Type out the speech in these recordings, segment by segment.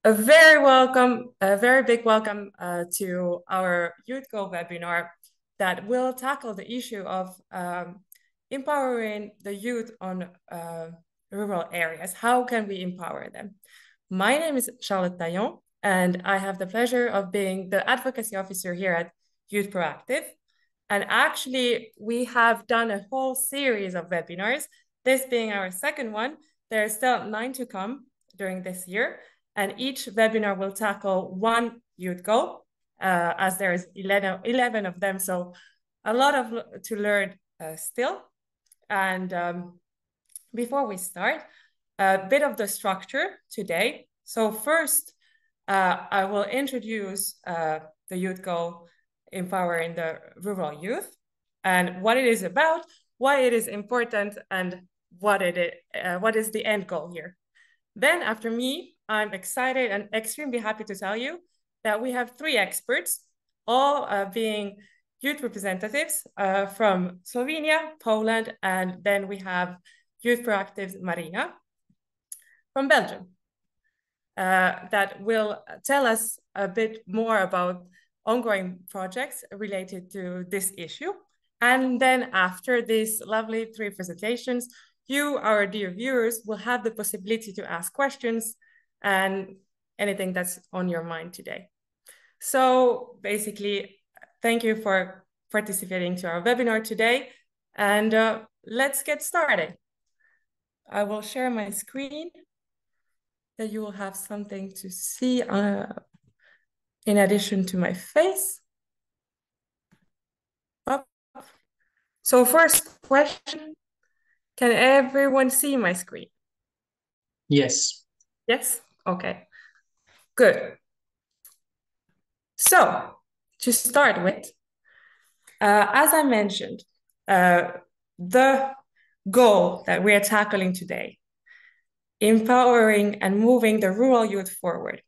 A very big welcome to our Youth Go webinar that will tackle the issue of empowering the youth on rural areas. How can we empower them? My name is Charlotte Taillon, and I have the pleasure of being the advocacy officer here at YouthProAktiv. And actually, we have done a whole series of webinars, this being our second one. There are still 9 to come during this year. And each webinar will tackle one youth goal, as there is 11 of them. So a lot to learn still. And before we start, a bit of the structure today. So first, I will introduce the youth goal, empowering the rural youth, and what it is about, why it is important, and what is the end goal here. Then after me, I'm excited and extremely happy to tell you that we have 3 experts, all being youth representatives from Slovenia, Poland, and then we have YouthProAktiv's Marina from Belgium that will tell us a bit more about ongoing projects related to this issue. And then after these lovely 3 presentations, you, our dear viewers, will have the possibility to ask questions and anything that's on your mind today. So basically, thank you for participating to our webinar today, and let's get started. I will share my screen that you will have something to see in addition to my face. So first question, can everyone see my screen? Yes. Yes? Okay, good. So to start with, as I mentioned, the goal that we are tackling today, empowering and moving the rural youth forward.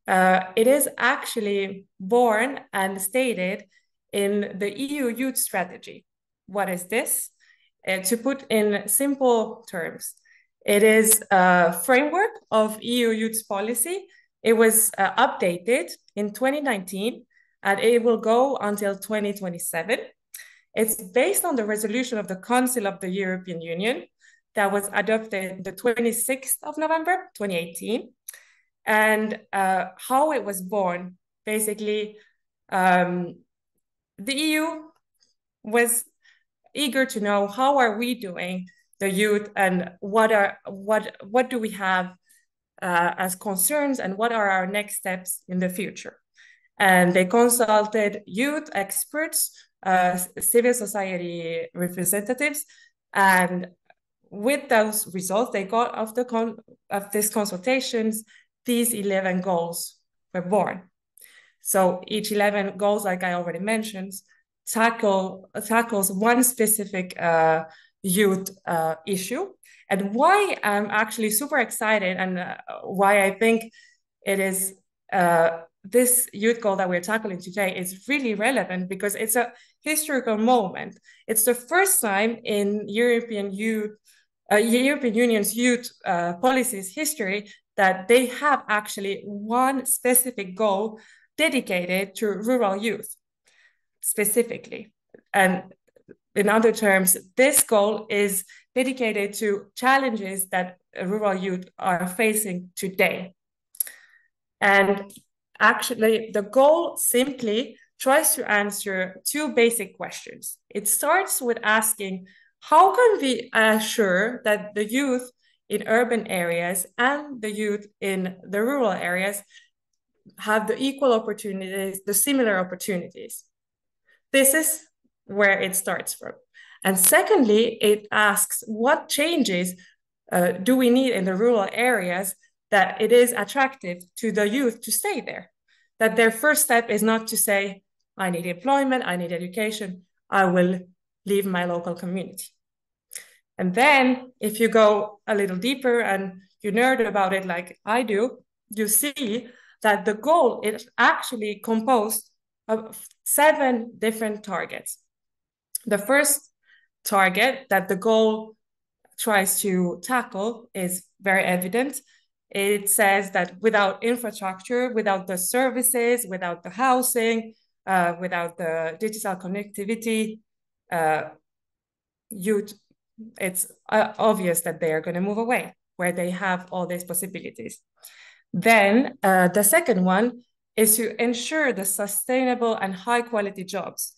It is actually born and stated in the EU Youth Strategy. What is this? To put in simple terms, it is a framework of EU youth policy. It was updated in 2019, and it will go until 2027. It's based on the resolution of the Council of the European Union that was adopted the 26th of November, 2018. And how it was born, basically, the EU was eager to know how are we doing the youth and what do we have as concerns and what are our next steps in the future. And they consulted youth experts, civil society representatives, and with those results they got of these consultations, these 11 goals were born. So each 11 goals, like I already mentioned, tackles one specific youth issue. And why I'm actually super excited and why I think it is this youth goal that we're tackling today is really relevant, because it's a historical moment. It's the first time in European Union's youth policies history that they have actually one specific goal dedicated to rural youth specifically. And in other terms, this goal is dedicated to challenges that rural youth are facing today. And actually, the goal simply tries to answer 2 basic questions. It starts with asking, how can we assure that the youth in urban areas and the youth in the rural areas have the equal opportunities, the similar opportunities? This is where it starts from. And secondly, it asks, what changes do we need in the rural areas that it is attractive to the youth to stay there? That their first step is not to say, I need employment, I need education, I will leave my local community. And then if you go a little deeper and you nerd about it like I do, you see that the goal is actually composed of 7 different targets. The first target that the goal tries to tackle is very evident. it says that without infrastructure, without the services, without the housing, without the digital connectivity, youth, it's obvious that they are going to move away where they have all these possibilities. Then the second one is to ensure the sustainable and high quality jobs.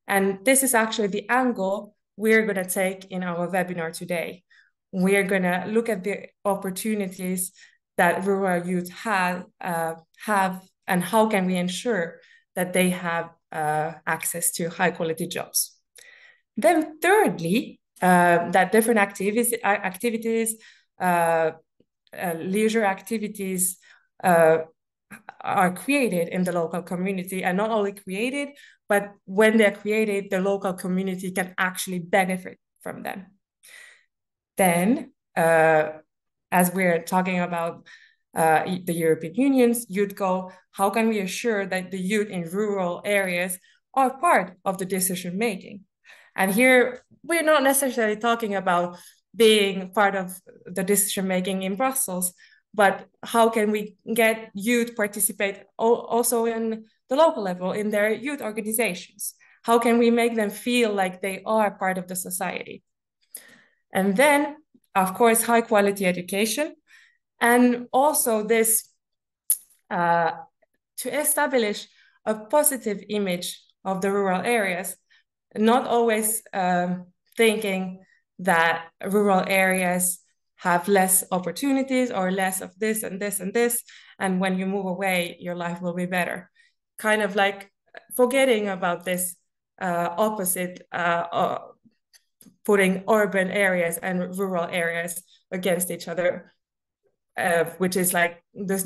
And this is actually the angle we're going to take in our webinar today. We're going to look at the opportunities that rural youth have and how can we ensure that they have access to high quality jobs. Then thirdly, that different activities, leisure activities are created in the local community, and not only created, but when they're created, the local community can actually benefit from them. Then, as we're talking about the European Union's youth goal, how can we assure that the youth in rural areas are part of the decision making? And here, we're not necessarily talking about being part of the decision making in Brussels, but how can we get youth participate also in the local level, in their youth organizations? How can we make them feel like they are part of the society? And then, of course, high quality education. And also this, to establish a positive image of the rural areas, not always thinking that rural areas have less opportunities or less of this and this and this, and when you move away, your life will be better. Kind of like forgetting about this opposite, putting urban areas and rural areas against each other, which is like this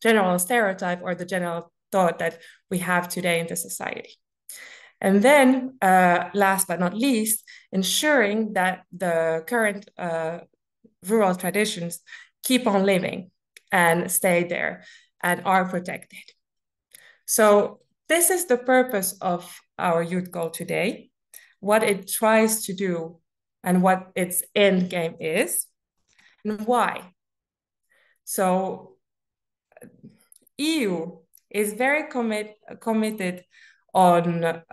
general stereotype or the general thought that we have today in the society. And then, last but not least, ensuring that the current rural traditions keep on living and stay there and are protected. So this is the purpose of our youth goal today, what it tries to do and what its end game is, and why. So EU is very committed on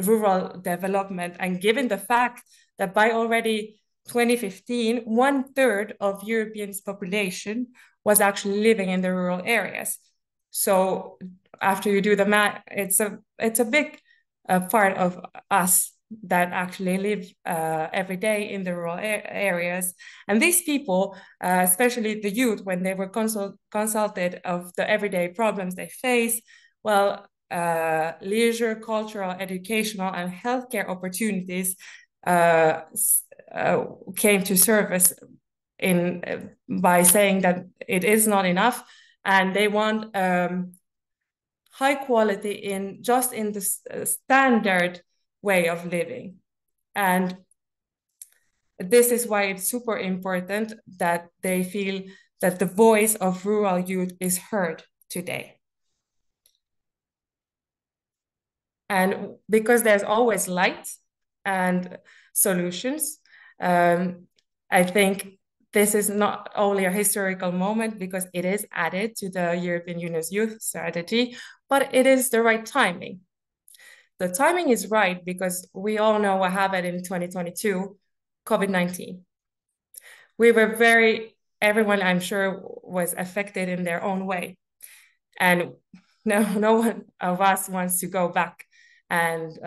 rural development, and given the fact that by already 2015, 1/3 of Europeans' population was actually living in the rural areas. So after you do the math, it's a big part of us that actually live every day in the rural areas. And these people, especially the youth, when they were consulted of the everyday problems they face, well, leisure, cultural, educational, and healthcare opportunities came to surface by saying that it is not enough, and they want high quality in the standard way of living. And this is why it's super important that they feel that the voice of rural youth is heard today. And because there's always light and solutions, I think this is not only a historical moment because it is added to the European Union's youth strategy, but it is the right timing. The timing is right because we all know what happened in 2022, COVID-19. Everyone I'm sure was affected in their own way. And no one of us wants to go back and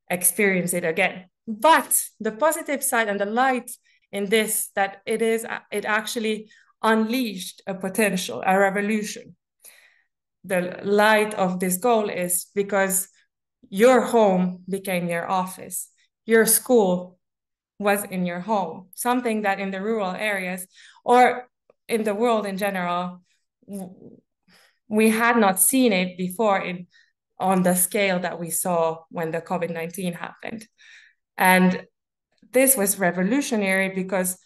experience it again. But the positive side and the light in this, that it actually unleashed a potential, a revolution. The light of this goal is because your home became your office. Your school was in your home, something that in the rural areas or in the world in general, we had not seen it before on the scale that we saw when the COVID-19 happened. And this was revolutionary because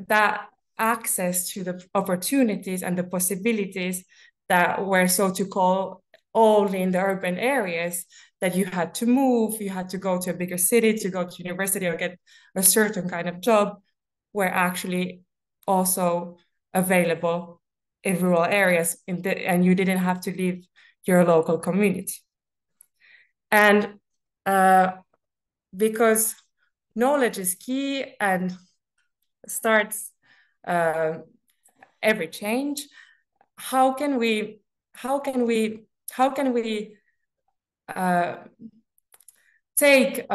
that access to the opportunities and the possibilities that were so to call only in the urban areas, that you had to move, you had to go to a bigger city to go to university or get a certain kind of job, were actually also available in rural areas, and you didn't have to leave your local community. And because knowledge is key and starts every change, how can we take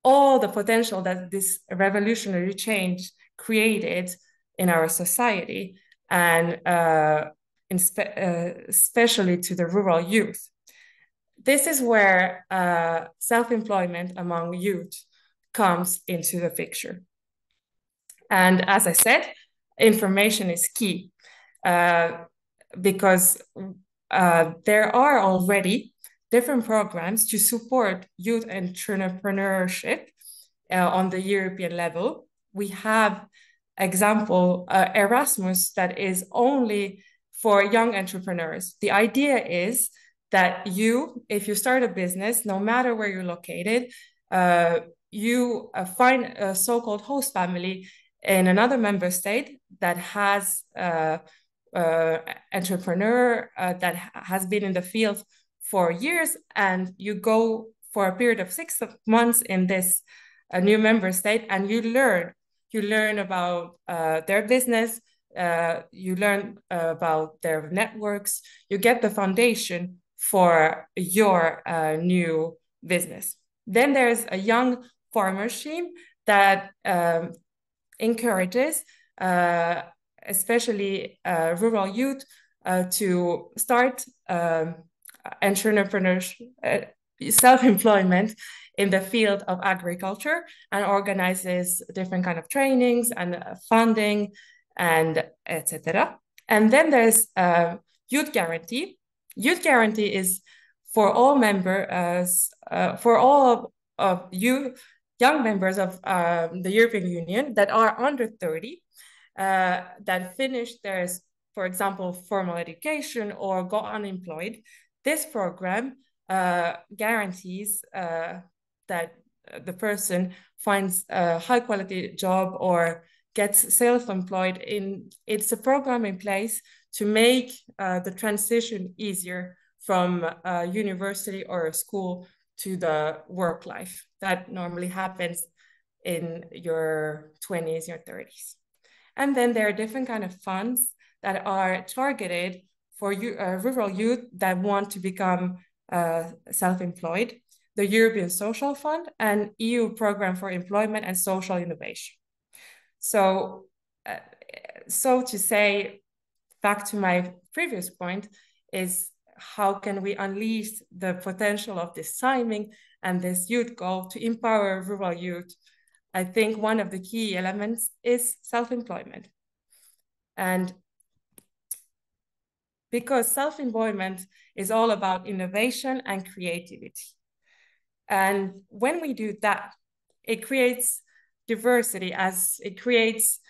all the potential that this revolutionary change created in our society, and especially to the rural youth? This is where self-employment among youth comes into the picture. And as I said, information is key, because there are already different programs to support youth entrepreneurship on the European level. We have example Erasmus that is only for young entrepreneurs. The idea is that if you start a business, no matter where you're located, you find a so-called host family in another member state that has entrepreneur that has been in the field for years, and you go for a period of 6 months in this new member state, and you learn about their business, you learn about their networks, you get the foundation for your new business. Then there's a young farmer scheme that encourages especially rural youth to start entrepreneurship, self-employment in the field of agriculture, and organizes different kind of trainings and funding and etc. And then there's youth guarantee. Youth guarantee is for all members, for all of you young members of the European Union that are under 30, that finish their, for example, formal education or go unemployed. This program guarantees that the person finds a high quality job or gets self-employed. It's a program in place to make the transition easier from a university or a school to the work life that normally happens in your 20s, your 30s. And then there are different kind of funds that are targeted for rural youth that want to become self-employed: the European Social Fund and EU Program for Employment and Social Innovation. So to say, back to my previous point, is how can we unleash the potential of this timing and this youth goal to empower rural youth? I think one of the key elements is self-employment. And because self-employment is all about innovation and creativity. And when we do that, it creates diversity, as it creates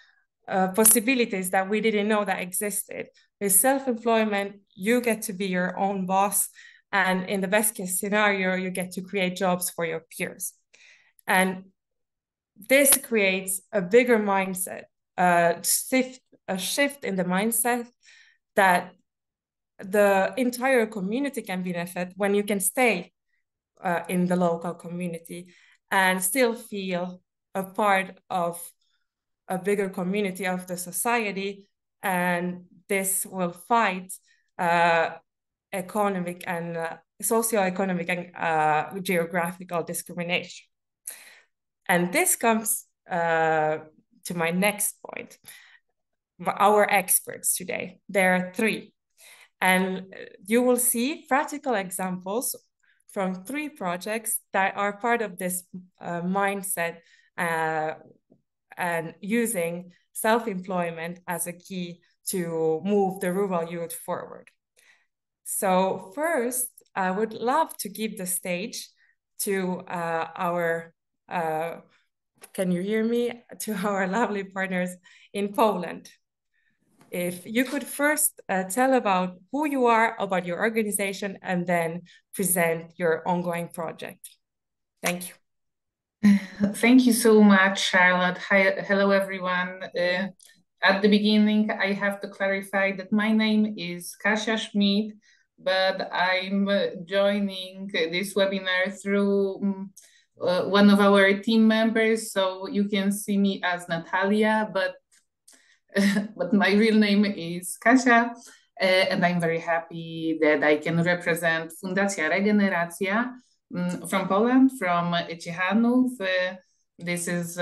possibilities that we didn't know that existed. With self-employment, you get to be your own boss, and in the best case scenario, you get to create jobs for your peers. And this creates a bigger mindset, a shift in the mindset that the entire community can benefit when you can stay in the local community and still feel a part of a bigger community of the society. And this will fight economic and socioeconomic and geographical discrimination. And this comes to my next point. Our experts today, there are 3. And you will see practical examples from 3 projects that are part of this mindset and using self-employment as a key to move the rural youth forward. So first, I would love to give the stage to our, can you hear me? To our lovely partners in Poland. If you could first tell about who you are, about your organization, and then present your ongoing project. Thank you. Thank you so much, Charlotte. Hi, hello, everyone. At the beginning, I have to clarify that my name is Kasia Schmid, but I'm joining this webinar through one of our team members. So you can see me as Natalia, but but my real name is Kasia. And I'm very happy that I can represent Fundacja Regeneracja from Poland, from Ciechanów. This is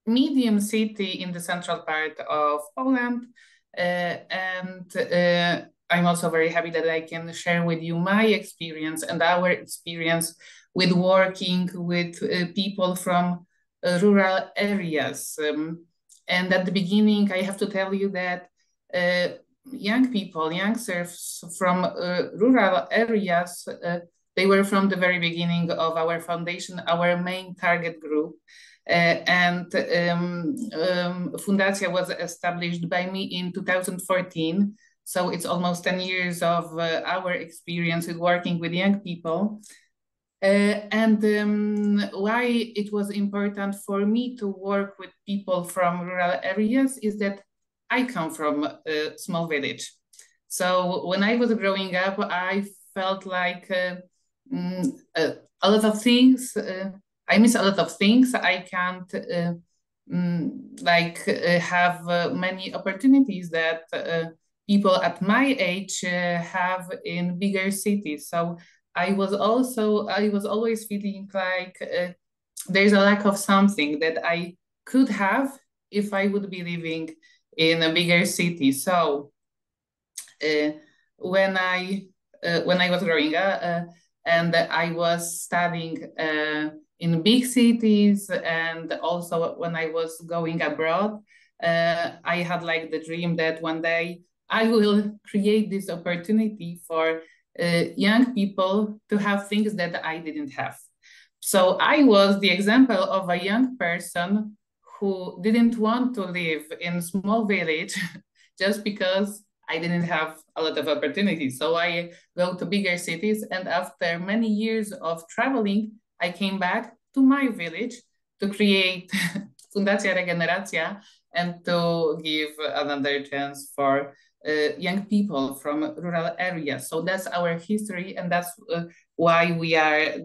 medium city in the central part of Poland. And I'm also very happy that I can share with you my experience and our experience with working with people from rural areas. And at the beginning, I have to tell you that young people, youngsters from rural areas, they were from the very beginning of our foundation, our main target group. Fundacja was established by me in 2014. So it's almost 10 years of our experience with working with young people. Why it was important for me to work with people from rural areas is that I come from a small village. So when I was growing up, I felt like a lot of things, I miss a lot of things. I can't have many opportunities that people at my age have in bigger cities. So I was always feeling like there's a lack of something that I could have if I would be living in a bigger city. So when I was growing up and I was studying in big cities, and also when I was going abroad, I had like the dream that one day I will create this opportunity for young people to have things that I didn't have. So I was the example of a young person who didn't want to live in a small village just because I didn't have a lot of opportunities. So I go to bigger cities, and after many years of traveling, I came back to my village to create Fundacja Regeneracja and to give another chance for young people from rural areas. So that's our history, and that's why why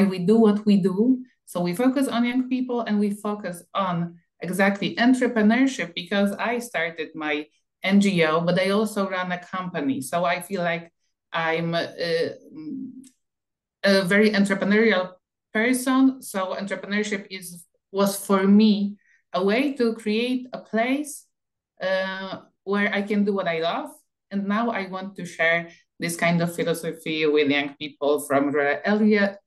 we do what we do. So we focus on young people, and we focus on exactly entrepreneurship, because I started my NGO, but I also run a company. So I feel like I'm a very entrepreneurial person. So entrepreneurship was for me a way to create a place where I can do what I love. And now I want to share this kind of philosophy with young people from rural areas,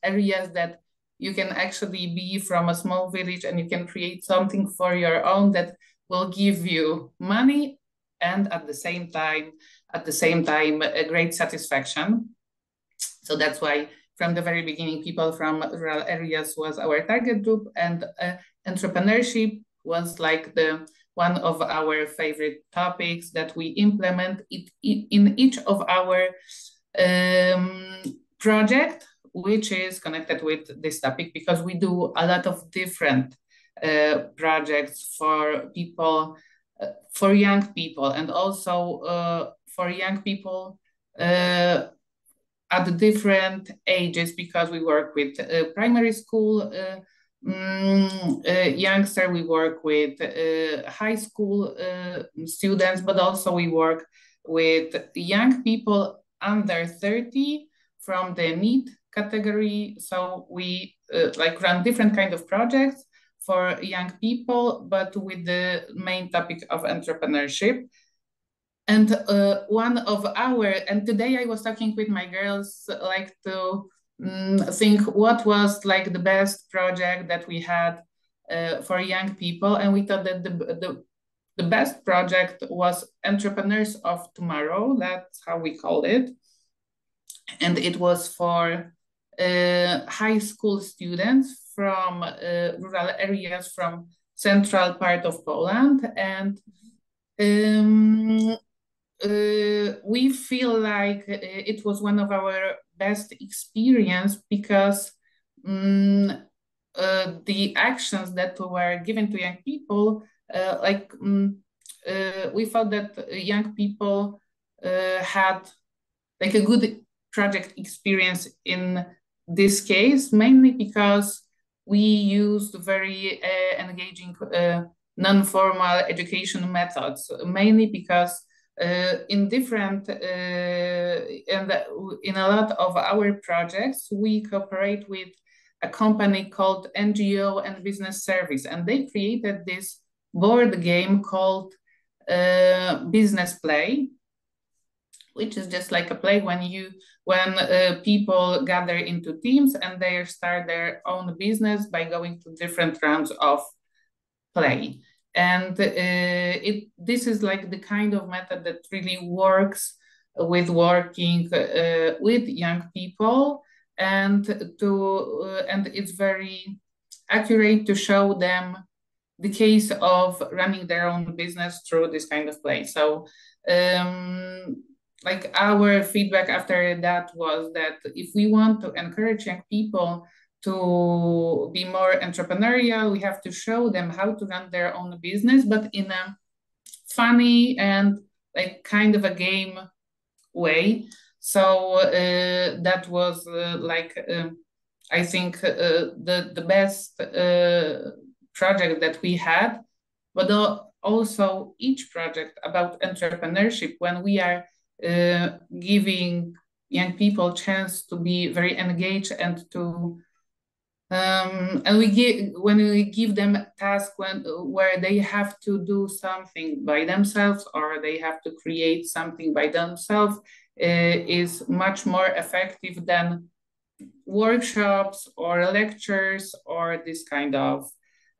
that you can actually be from a small village and you can create something for your own that will give you money, and at the same time, a great satisfaction. So that's why from the very beginning, people from rural areas was our target group, and entrepreneurship was like one of our favorite topics that we implement in each of our project, which is connected with this topic, because we do a lot of different projects for people, for young people, and also for young people at different ages, because we work with primary school youngster, we work with high school students, but also we work with young people under 30 from the need category. So we run different kind of projects for young people, but with the main topic of entrepreneurship. And and today I was talking with my girls, like to think what was like the best project that we had for young people. And we thought that the best project was Entrepreneurs of Tomorrow. That's how we called it. And it was for high school students from rural areas from central part of Poland. And we feel like it was one of our best experience because the actions that were given to young people, we felt that young people had like a good project experience in this case, mainly because we used very engaging non-formal education methods, mainly because in a lot of our projects, we cooperate with a company called NGO and Business Service, and they created this board game called Business Play, which is just like a play when people gather into teams and they start their own business by going to different rounds of play. And this is like the kind of method that really works with working with young people, and it's very accurate to show them the case of running their own business through this kind of play. So like our feedback after that was that if we want to encourage young people to be more entrepreneurial, we have to show them how to run their own business, but in a funny and like kind of a game way. So that was I think the best project that we had, but also each project about entrepreneurship, when we are giving young people chance to be very engaged and to when we give them a task where they have to do something by themselves or they have to create something by themselves, is much more effective than workshops or lectures or this kind of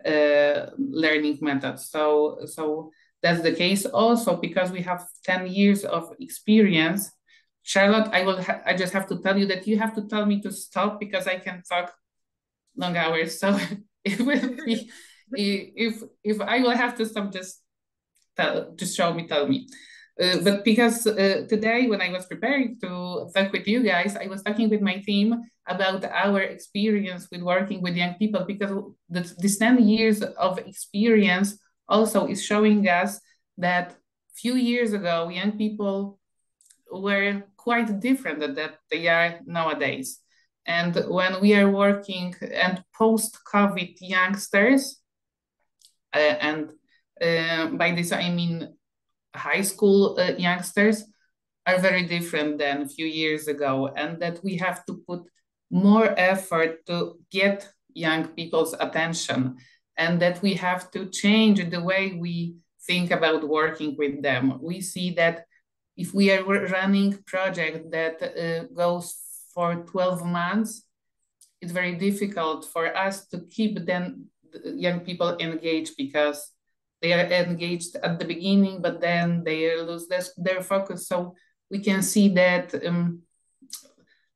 learning methods. So that's the case also because we have 10 years of experience. Charlotte, I just have to tell you that you have to tell me to stop because I can talk long hours. So it will be, if I will have to stop, just tell me. But because today when I was preparing to talk with you guys, I was talking with my team about our experience with working with young people, because this 10 years of experience also is showing us that few years ago, young people were quite different than they are nowadays. And when we are working and post-COVID youngsters, and by this I mean high school youngsters, are very different than a few years ago, and that we have to put more effort to get young people's attention, and that we have to change the way we think about working with them. We see that if we are running a project that goes for 12 months, it's very difficult for us to keep them, young people, engaged, because they are engaged at the beginning, but then they lose their focus. So we can see that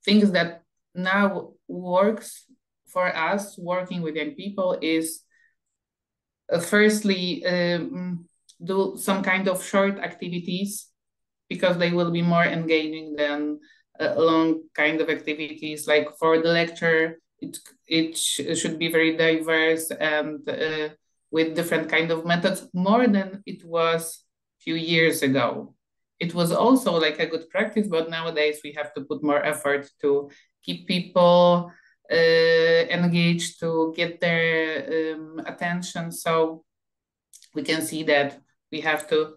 things that now works for us working with young people is firstly do some kind of short activities, because they will be more engaging than long kind of activities. Like for the lecture, it should be very diverse and with different kind of methods, more than it was a few years ago. It was also like a good practice, but nowadays we have to put more effort to keep people engaged, to get their attention. So we can see that we have to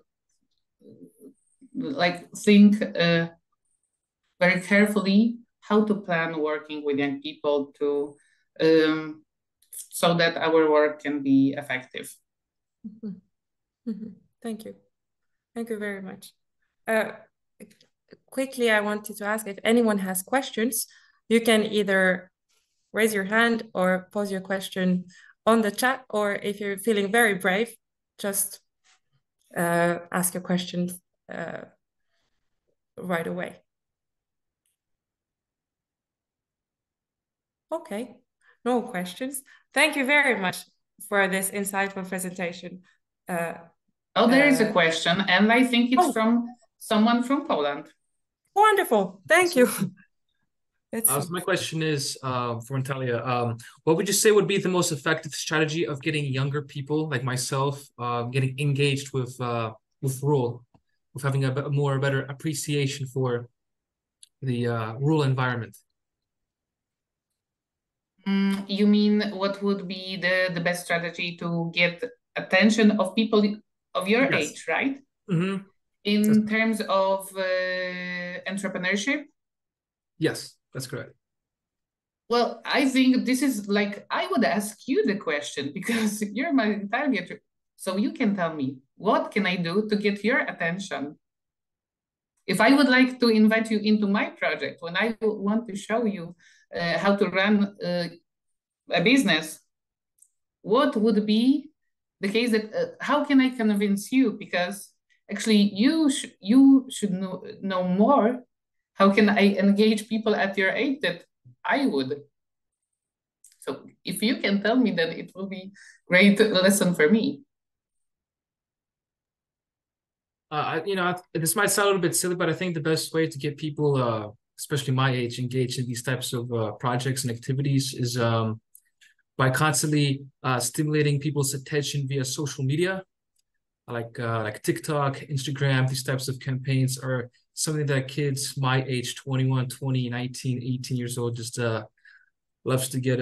like think very carefully how to plan working with young people to so that our work can be effective. Mm-hmm. Mm-hmm. Thank you. Thank you very much. Quickly, I wanted to ask if anyone has questions. You can either raise your hand or pose your question on the chat, or if you're feeling very brave, just ask your questions right away. Okay, no questions. Thank you very much for this insightful presentation. There is a question, and I think it's from someone from Poland. Wonderful, thank you. let's So my question is for Natalia, what would you say would be the most effective strategy of getting younger people like myself getting engaged with rural, with having a better appreciation for the rural environment? You mean what would be the best strategy to get attention of people of your Yes. age, right? Mm-hmm. In terms of entrepreneurship? Yes, that's correct. Well, I think this is like, I would ask you the question because you're my target. So you can tell me, what can I do to get your attention? If I would like to invite you into my project, when I want to show you how to run a business, what would be the case that, how can I convince you? Because actually you should know more. How can I engage people at your age that I would? So if you can tell me, then it will be great lesson for me. This might sound a little bit silly, but I think the best way to get people, especially my age, engaged in these types of projects and activities is by constantly stimulating people's attention via social media, like TikTok, Instagram. These types of campaigns are something that kids my age, 21, 20, 19, 18 years old, just loves to get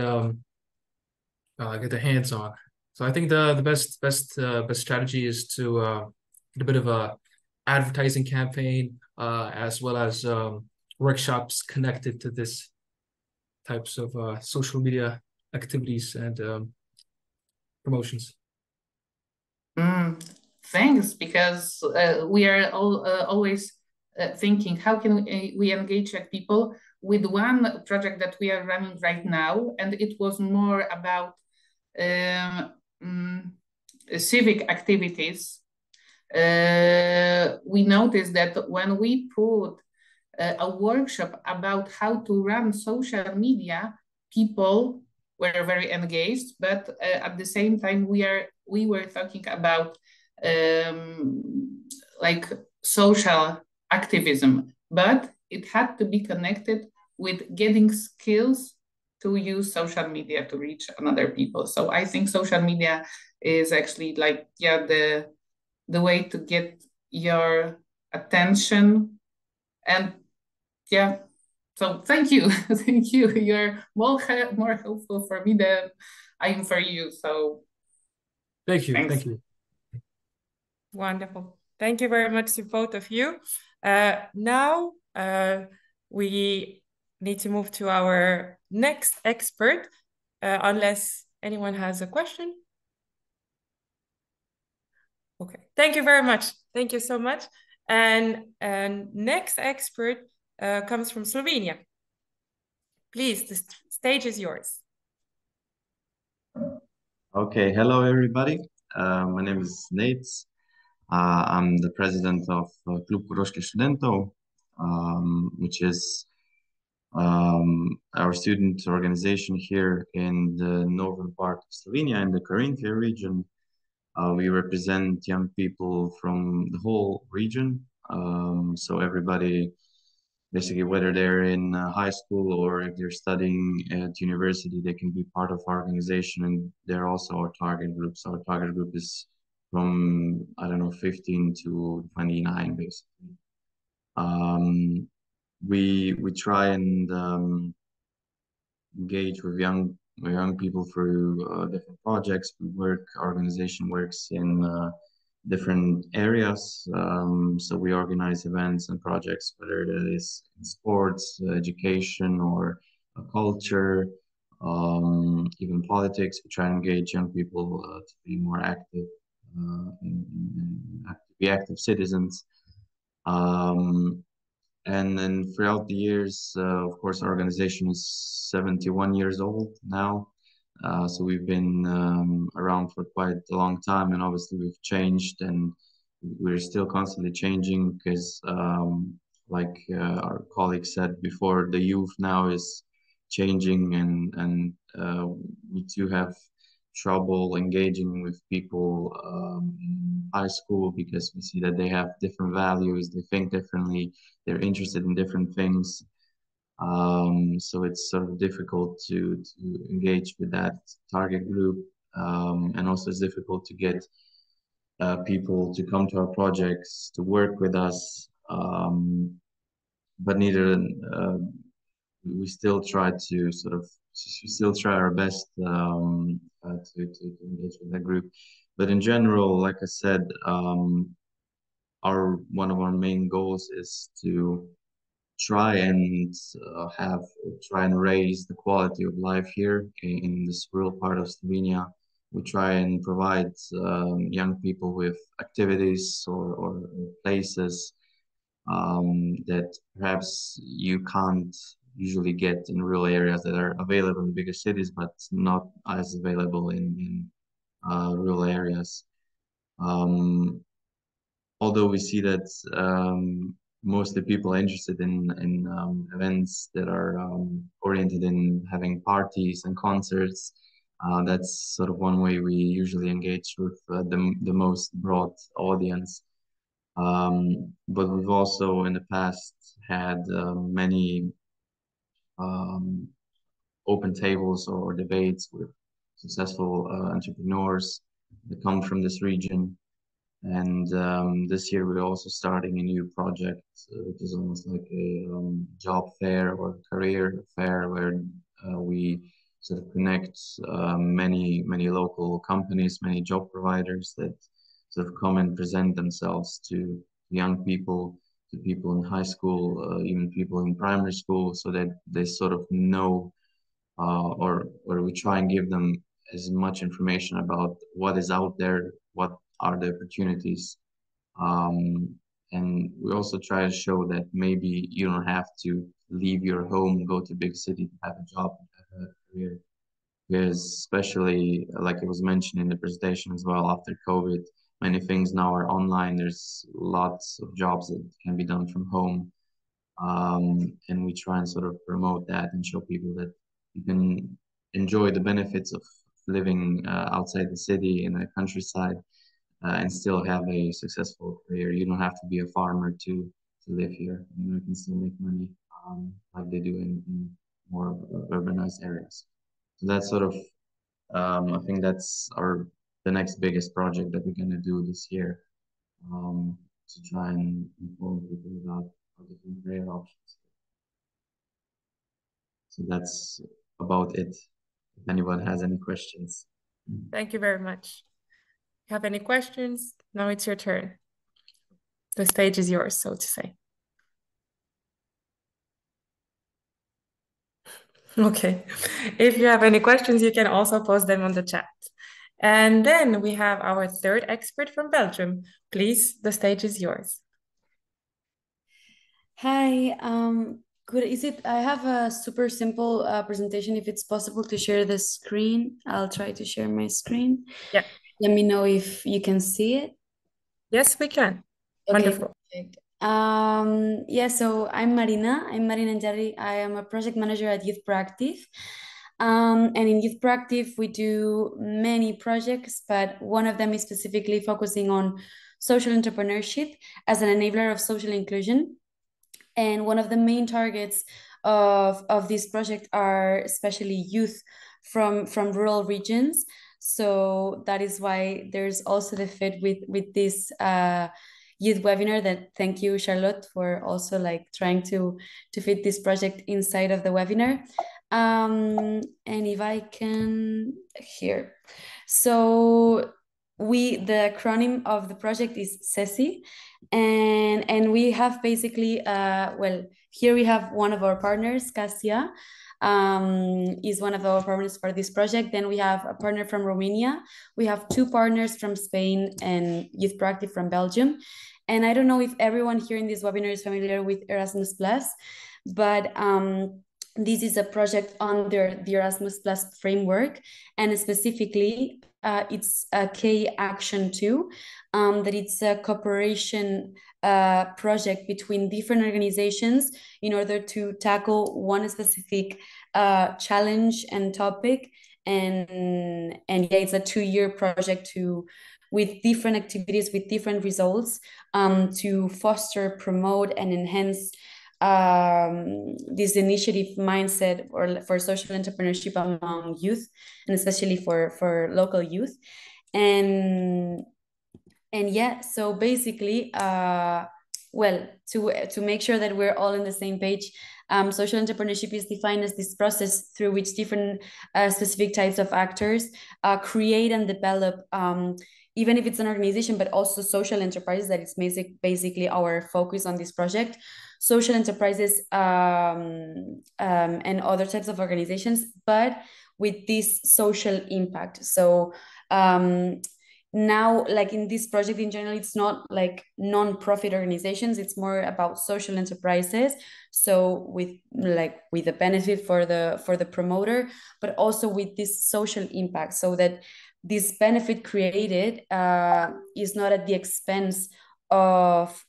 their hands on. So I think the best strategy is to get a bit of a advertising campaign as well as workshops connected to this types of social media activities and promotions. Thanks, because we are always thinking how can we engage people with one project that we are running right now, and it was more about civic activities. We noticed that when we put a workshop about how to run social media, people were very engaged, but at the same time we were talking about like social activism, but it had to be connected with getting skills to use social media to reach another people. So I think social media is actually like, yeah, the way to get your attention. And yeah, so thank you. Thank you. You're more helpful for me than I am for you. So thank you. thanks. Thank you. Wonderful. Thank you very much to both of you. Now we need to move to our next expert, unless anyone has a question. Okay, thank you very much. Thank you so much. And next expert comes from Slovenia. Please, the stage is yours. Okay, hello everybody. My name is Nate. I'm the president of Klub Koroških študentov, which is our student organization here in the northern part of Slovenia, in the Carinthia region. We represent young people from the whole region. So everybody, basically, whether they're in high school or if they're studying at university, they can be part of our organization, and they're also our target group. So our target group is from, I don't know, 15 to 29, basically. We try and engage with young people through different projects. Our organization works in different areas. So we organize events and projects, whether it is in sports, education, or culture, even politics. We try and engage young people to be more active, to be active citizens. And then throughout the years, of course, our organization is 71 years old now. So we've been around for quite a long time, and obviously we've changed, and we're still constantly changing because, like our colleague said before, the youth now is changing, and we do have trouble engaging with people in high school because we see that they have different values, they think differently, they're interested in different things. So it's sort of difficult to engage with that target group. And also it's difficult to get people to come to our projects to work with us. But neither we still try to sort of still try our best to engage with that group. But in general, like I said, one of our main goals is to try and try and raise the quality of life here in this rural part of Slovenia. We try and provide young people with activities or places that perhaps you can't usually get in rural areas that are available in bigger cities, but not as available in rural areas. Although we see that mostly people are interested in events that are oriented in having parties and concerts. That's sort of one way we usually engage with the most broad audience. But we've also in the past had many open tables or debates with successful entrepreneurs that come from this region. And this year we're also starting a new project, which is almost like a job fair or career fair, where we sort of connect many local companies, many job providers that sort of come and present themselves to young people, to people in high school, even people in primary school, so that they sort of know, or we try and give them as much information about what is out there, what are the opportunities. And we also try to show that maybe you don't have to leave your home, go to big city to have a job, have a career. Because especially like it was mentioned in the presentation as well, after COVID, many things now are online. There's lots of jobs that can be done from home. And we try and sort of promote that and show people that you can enjoy the benefits of living outside the city in the countryside and still have a successful career. You don't have to be a farmer to live here. You can still make money like they do in more urbanized areas. So that's sort of, I think that's the next biggest project that we're going to do this year, to try and inform people about our different career options. So that's about it. If anyone has any questions. Thank you very much. Have any questions? Now it's your turn. The stage is yours, so to say. Okay. If you have any questions, you can also post them on the chat. And then we have our third expert from Belgium. Please, the stage is yours. Hi, good. I have a super simple presentation. If it's possible to share the screen, I'll try to share my screen. Yeah. Let me know if you can see it. Yes, we can. Okay, Wonderful. perfect. Yeah, so I'm Marina. I'm Marina Njari. I am a project manager at YouthProAktiv. And in YouthProAktiv, we do many projects, but one of them is specifically focusing on social entrepreneurship as an enabler of social inclusion. And one of the main targets of this project are especially youth from rural regions. So that is why there's also the fit with this youth webinar. That thank you, Charlotte, for also like trying to fit this project inside of the webinar. And if I can here, so the acronym of the project is CESI, and we have basically well, here we have one of our partners, Casia, is one of our partners for this project. Then we have a partner from Romania. We have two partners from Spain and YouthProAktiv from Belgium. And I don't know if everyone here in this webinar is familiar with Erasmus Plus, but this is a project under the Erasmus Plus framework, and specifically it's a K Action 2, that it's a cooperation project between different organizations in order to tackle one specific challenge and topic. And yeah, it's a 2-year project with different activities, with different results, to foster, promote, and enhance this initiative mindset or for social entrepreneurship among youth, and especially for local youth. And yeah, so basically, well, to make sure that we're all on the same page, social entrepreneurship is defined as this process through which different specific types of actors create and develop, even if it's an organization, but also social enterprises. That is basically our focus on this project. Social enterprises and other types of organizations, but with this social impact. So now, like in this project in general, it's not like non-profit organizations, it's more about social enterprises, so with the benefit for the promoter, but also with this social impact, so that this benefit created is not at the expense of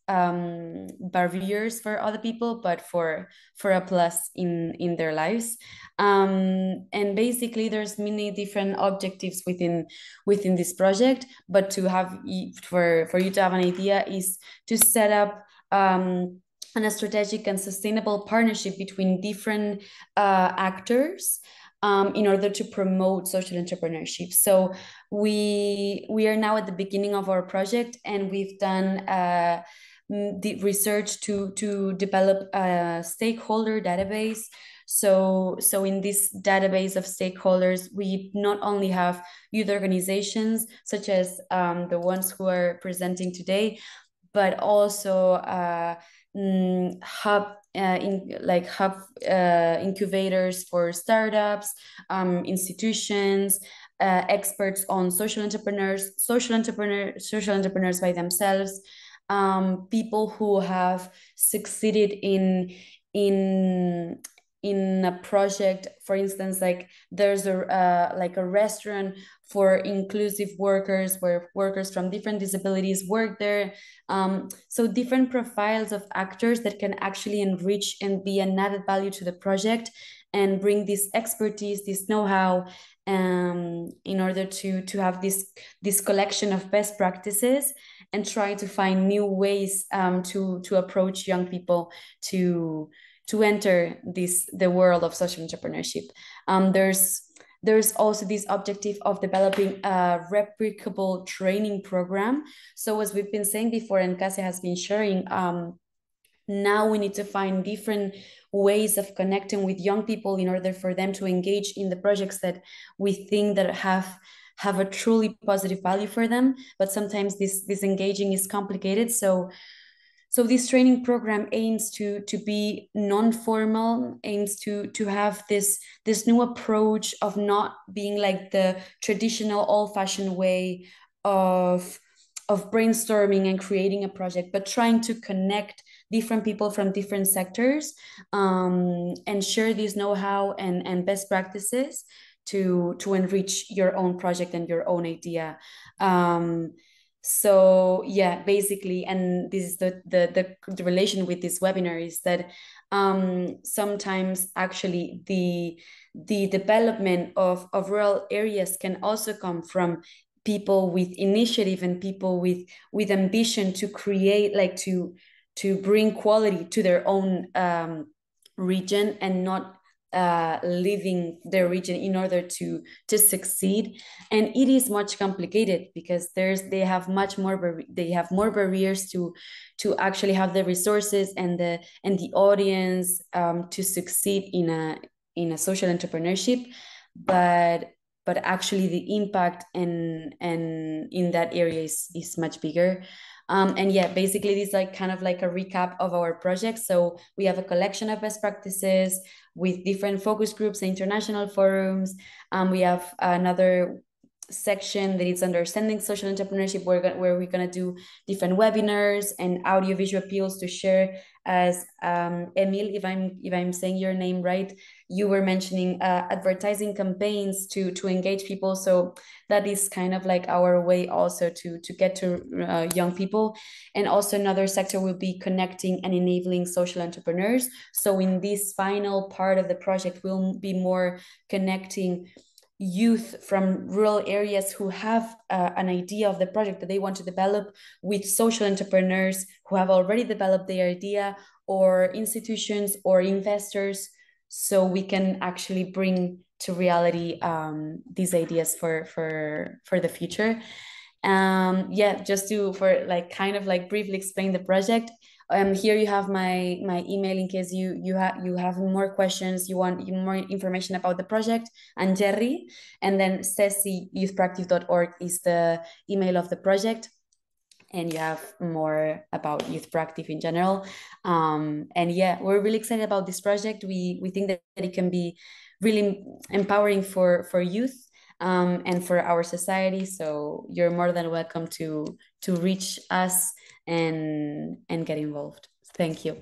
barriers for other people, but for a plus in their lives. And basically there's many different objectives within this project, but to have for you to have an idea is to set up a strategic and sustainable partnership between different actors in order to promote social entrepreneurship. So we are now at the beginning of our project, and we've done the research to develop a stakeholder database. So in this database of stakeholders, we not only have youth organizations such as the ones who are presenting today, but also incubators for startups, institutions, experts on social entrepreneurs by themselves, people who have succeeded in a project. For instance, like there's a restaurant for inclusive workers, where workers from different disabilities work there. So different profiles of actors that can actually enrich and be an added value to the project, and bring this expertise, this know-how, in order to have this collection of best practices, and try to find new ways to approach young people to enter the world of social entrepreneurship. There's also this objective of developing a replicable training program. So as we've been saying before, and Kasia has been sharing, now we need to find different ways of connecting with young people in order for them to engage in the projects that we think that have a truly positive value for them. But sometimes this engaging is complicated. So this training program aims to be non-formal, aims to have this new approach of not being like the traditional old-fashioned way of brainstorming and creating a project, but trying to connect different people from different sectors, and share this know-how and best practices to enrich your own project and your own idea. So yeah, basically, and this is the relation with this webinar is that sometimes actually the development of rural areas can also come from people with initiative and people with ambition to create, like to bring quality to their own region, and not leaving their region in order to succeed. And it is much complicated because they have more barriers to actually have the resources and the audience to succeed in a social entrepreneurship, but actually the impact and in that area is much bigger. And yeah, basically this is like kind of like a recap of our project. So we have a collection of best practices with different focus groups and international forums. We have another section that is understanding social entrepreneurship, where we're gonna do different webinars and audiovisual appeals to share. As Emil, if I'm saying your name right, you were mentioning advertising campaigns to engage people. So that is kind of like our way also to get to young people. And also another sector will be connecting and enabling social entrepreneurs. So in this final part of the project, we'll be more connecting youth from rural areas who have an idea of the project that they want to develop with social entrepreneurs who have already developed their idea, or institutions or investors, so we can actually bring to reality these ideas for the future. Yeah, just to for like kind of like briefly explain the project. Here you have my email in case you have more questions, you want more information about the project, and Jerry, and then Ceci youthproactiv.org is the email of the project, and you have more about YouthProAktiv in general. And yeah, we're really excited about this project. We think that it can be really empowering for youth, and for our society. So you're more than welcome to reach us and get involved. Thank you.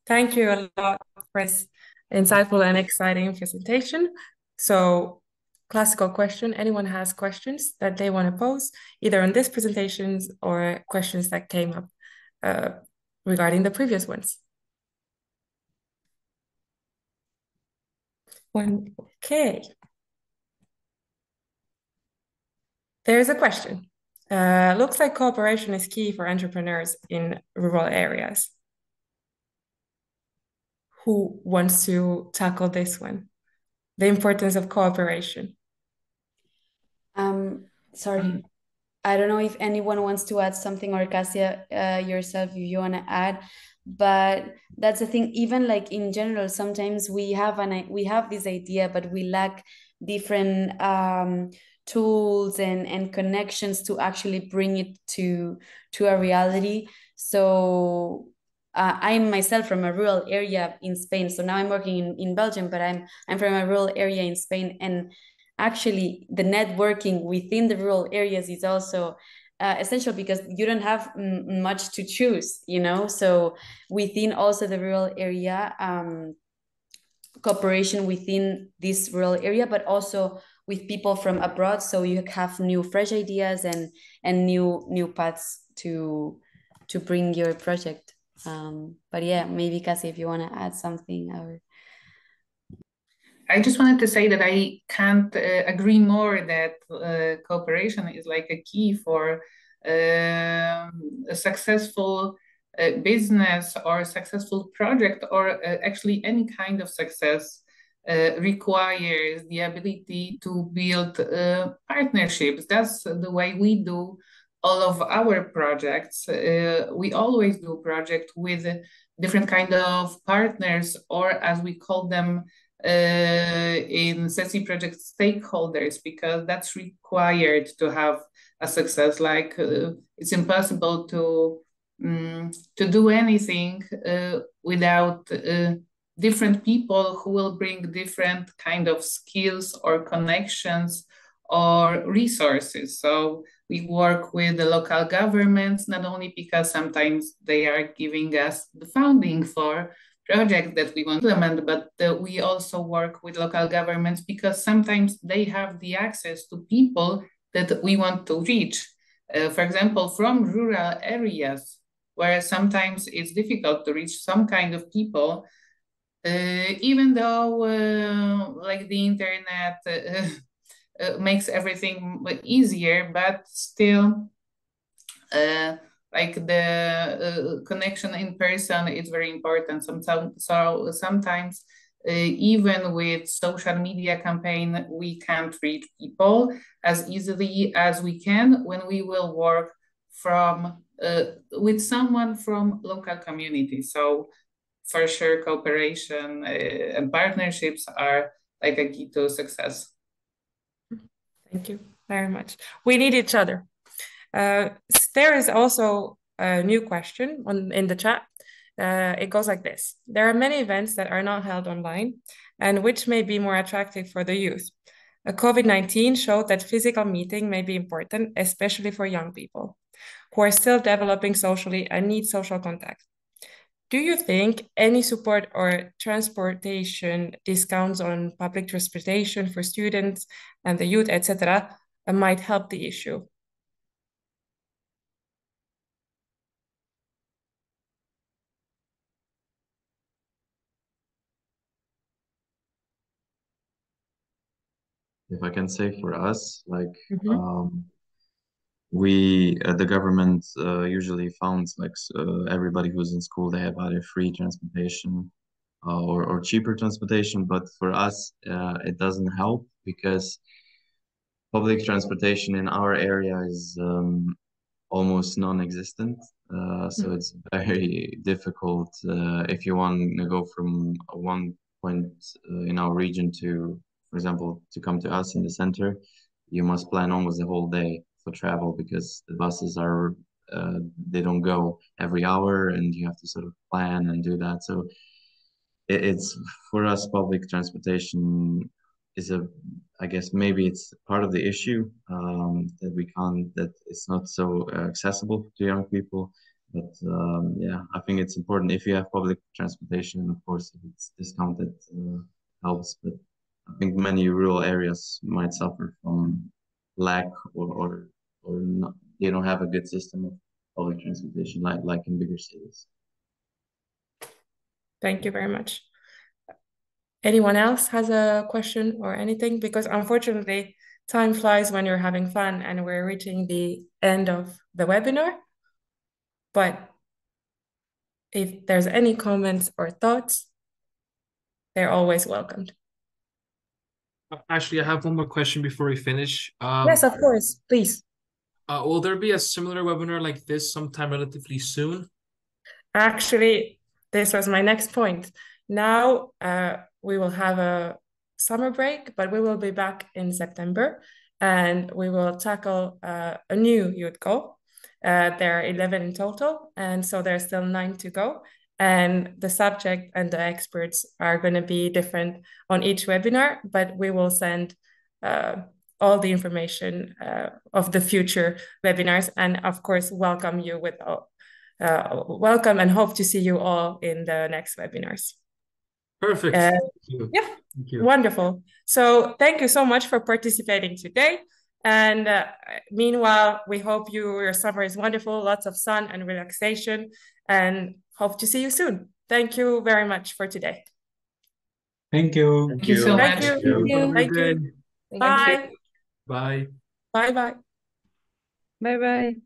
Thank you a lot for this insightful and exciting presentation. So, classical question, anyone has questions that they want to pose, either on this presentations or questions that came up regarding the previous ones? Okay. There's a question. Looks like cooperation is key for entrepreneurs in rural areas. Who wants to tackle this one? The importance of cooperation. Sorry, I don't know if anyone wants to add something, or Cassia, yourself, if you want to add. But that's the thing. Even like in general, sometimes we have this idea, but we lack different tools and connections to actually bring it to a reality. So I'm myself from a rural area in Spain. So now I'm working in Belgium, but I'm from a rural area in Spain, and actually the networking within the rural areas is also essential, because you don't have much to choose, so within also the rural area, cooperation within this rural area, but also with people from abroad, so you have new fresh ideas and new paths to bring your project. But yeah, maybe Cassie, if you want to add something, or I just wanted to say that I can't agree more that cooperation is like a key for a successful business or a successful project, or actually any kind of success requires the ability to build partnerships. That's the way we do all of our projects. We always do project with different kind of partners, or as we call them in CESI project, stakeholders, because that's required to have a success. Like it's impossible to do anything without different people who will bring different kind of skills or connections or resources. So we work with the local governments, not only because sometimes they are giving us the funding for projects that we want to implement, but we also work with local governments because sometimes they have the access to people that we want to reach. For example, from rural areas where sometimes it's difficult to reach some kind of people, even though like the internet makes everything easier, but still like the connection in person is very important. Sometimes even with social media campaign, we can't reach people as easily as we can when we will work from with someone from local community. So for sure, cooperation and partnerships are like a key to success. Thank you very much. We need each other. There is also a new question in the chat. It goes like this. There are many events that are not held online and which may be more attractive for the youth. COVID-19 showed that physical meeting may be important, especially for young people who are still developing socially and need social contact. Do you think any support or transportation discounts on public transportation for students and the youth, etc., might help the issue? If I can say for us, like the government usually funds like everybody who's in school. They have either free transportation or cheaper transportation, but for us it doesn't help because public transportation in our area is almost non-existent. So it's very difficult if you want to go from one point in our region to, for example, to come to us in the center, you must plan almost the whole day for travel because the buses are they don't go every hour and you have to sort of plan and do that. So it's for us, public transportation is I guess maybe it's part of the issue that it's not so accessible to young people. But yeah, I think it's important if you have public transportation, of course, if it's discounted, helps. But I think many rural areas might suffer from lack or not, they don't have a good system of public transportation like in bigger cities. Thank you very much. Anyone else has a question or anything? Because unfortunately, time flies when you're having fun and we're reaching the end of the webinar. But if there's any comments or thoughts, they're always welcomed. Actually, I have one more question before we finish. Yes, of course, please. Will there be a similar webinar like this sometime relatively soon? Actually, this was my next point. Now we will have a summer break, but we will be back in September and we will tackle a new youth goal. There are 11 in total, and so there's still 9 to go. And the subject and the experts are going to be different on each webinar, but we will send all the information of the future webinars, and of course, welcome you with welcome and hope to see you all in the next webinars. Perfect. Thank you. Yeah, thank you. Wonderful. So thank you so much for participating today. And meanwhile, we hope your summer is wonderful, lots of sun and relaxation, and hope to see you soon. Thank you very much for today. Thank you. Thank you so much. Thank you. Thank you. Bye. Bye. Bye-bye. Bye bye.